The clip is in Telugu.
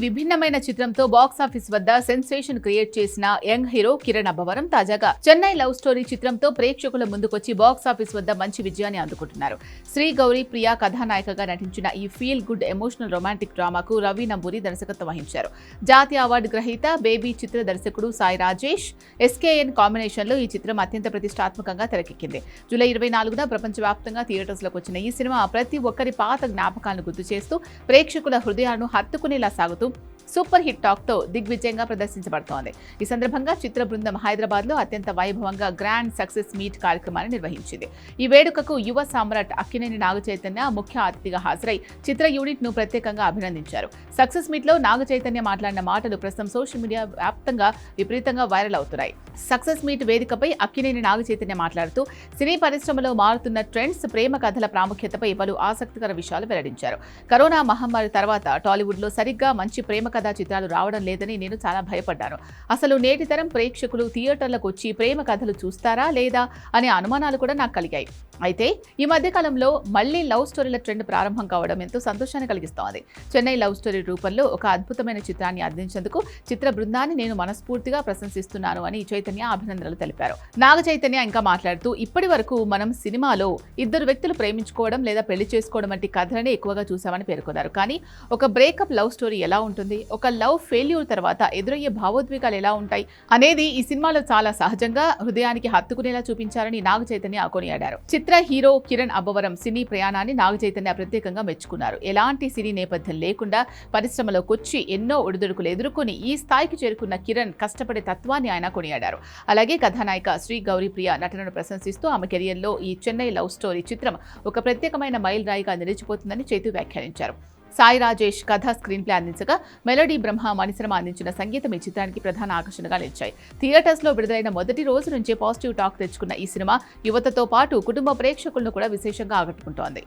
విభిన్నమైన చిత్రంతో బాక్సాఫీస్ వద్ద సెన్సేషన్ క్రియేట్ చేసిన యంగ్ హీరో కిరణ్ అబ్బవరం తాజాగా చెన్నై లవ్ స్టోరీ చిత్రంతో ప్రేక్షకుల ముందుకొచ్చి బాక్సాఫీస్ వద్ద మంచి విజయాన్ని అందుకుంటున్నారు. శ్రీ గౌరీ ప్రియా కథానాయికగా నటించిన ఈ ఫీల్ గుడ్ ఎమోషనల్ రొమాంటిక్ డ్రామాకు రవి నంబూరి దర్శకత్వం వహించారు. జాతీయ అవార్డు గ్రహీత బేబీ చిత్ర దర్శకుడు సాయి రాజేష్ ఎస్కేఎన్ కాంబినేషన్లో ఈ చిత్రం అత్యంత ప్రతిష్టాత్మకంగా తెరకెక్కింది. జూలై 24న ప్రపంచవ్యాప్తంగా థియేటర్స్లోకి వచ్చిన ఈ సినిమా ప్రతి ఒక్కరి పాత జ్ఞాపకాలను గుర్తు చేస్తూ ప్రేక్షకుల హృదయాలను హత్తుకునేలా సాగుతూ సూపర్ హిట్ టాక్ తో దిగ్విజయంగా ప్రదర్శించబడుతోంది. ఈ సందర్భంగా చిత్ర బృందం హైదరాబాద్ లో అత్యంత వైభవంగా గ్రాండ్ సక్సెస్ మీట్ కార్యక్రమాన్ని నిర్వహించింది. ఈ వేడుకకు యువ సామ్రాట్ అక్కినేని నాగచైతన్య ముఖ్య అతిథిగా హాజరై చిత్ర యూనిట్ ను ప్రత్యేకంగా అభినందించారు. సక్సెస్ మీట్ లో నాగచైతన్య మాట్లాడిన మాటలు ప్రస్తుతం సోషల్ మీడియా వ్యాప్తంగా విపరీతంగా వైరల్ అవుతున్నాయి. సక్సెస్ మీట్ వేదికపై అక్కినేని నాగచైతన్య మాట్లాడుతూ సినీ పరిశ్రమలో మారుతున్న ట్రెండ్స్, ప్రేమ కథల ప్రాముఖ్యతపై పలు ఆసక్తికర విషయాలు వెల్లడించారు. కరోనా మహమ్మారి తర్వాత టాలీవుడ్ లో సరిగ్గా మంచి ప్రేమ కథా చిత్రాలు రావడం లేదని నేను చాలా భయపడ్డాను. అసలు నేటి తరం ప్రేక్షకులు థియేటర్లకు వచ్చి ప్రేమ కథలు చూస్తారా లేదా అనే అనుమానాలు కూడా నాకు కలిగాయి. అయితే ఈ మధ్య కాలంలో మళ్లీ లవ్ స్టోరీల ట్రెండ్ ప్రారంభం కావడం ఎంతో సంతోషాన్ని కలిగిస్తోంది. చెన్నై లవ్ స్టోరీ రూపంలో ఒక అద్భుతమైన చిత్రాన్ని అందించేందుకు చిత్ర బృందాన్ని నేను మనస్ఫూర్తిగా ప్రశంసిస్తున్నాను అని చైతన్య అభినందనలు తెలిపారు. నాగ చైతన్య ఇంకా మాట్లాడుతూ ఇప్పటి వరకు మనం సినిమాలో ఇద్దరు వ్యక్తులు ప్రేమించుకోవడం లేదా పెళ్లి చేసుకోవడం వంటి కథలనే ఎక్కువగా చూసామని పేర్కొన్నారు. కానీ ఒక బ్రేకప్ లవ్ స్టోరీ ఎలా ఉంటుంది, ఒక లవ్ ఫెయిల్యూర్ తర్వాత ఎదురయ్యే భావోద్వేగాలు ఎలా ఉంటాయి అనేది ఈ సినిమాలో చాలా సహజంగా హృదయానికి హత్తుకునేలా చూపించారని నాగ చైతన్య కొనియాడారు. చిత్ర హీరో కిరణ్ అబ్బవరం సినీ ప్రయాణాన్ని నాగ చైతన్య ప్రత్యేకంగా మెచ్చుకున్నారు. ఎలాంటి సినీ నేపథ్యం లేకుండా పరిశ్రమలోకి వచ్చి ఎన్నో ఒడిదుడుకులు ఎదుర్కొని ఈ స్థాయికి చేరుకున్న కిరణ్ కష్టపడే తత్వాన్ని ఆయన కొనియాడారు. అలాగే కథానాయిక శ్రీ గౌరీ ప్రియా నటనను ప్రశంసిస్తూ ఆమె కెరియర్లో ఈ చెన్నై లవ్ స్టోరీ చిత్రం ఒక ప్రత్యేకమైన మైల్ రాయిగా నిలిచిపోతుందని చైతు వ్యాఖ్యానించారు. సాయి రాజేష్ కథ స్క్రీన్ ప్లే అందించగా మెలోడీ బ్రహ్మ మణిశర్మ అందించిన సంగీతం ఈ చిత్రానికి ప్రధాన ఆకర్షణగా నిలిచాయి. థియేటర్స్ లో విడుదలైన మొదటి రోజు నుంచే పాజిటివ్ టాక్ తెచ్చుకున్న ఈ సినిమా యువతతో పాటు కుటుంబ ప్రేక్షకులను కూడా విశేషంగా ఆకట్టుకుంటోంది.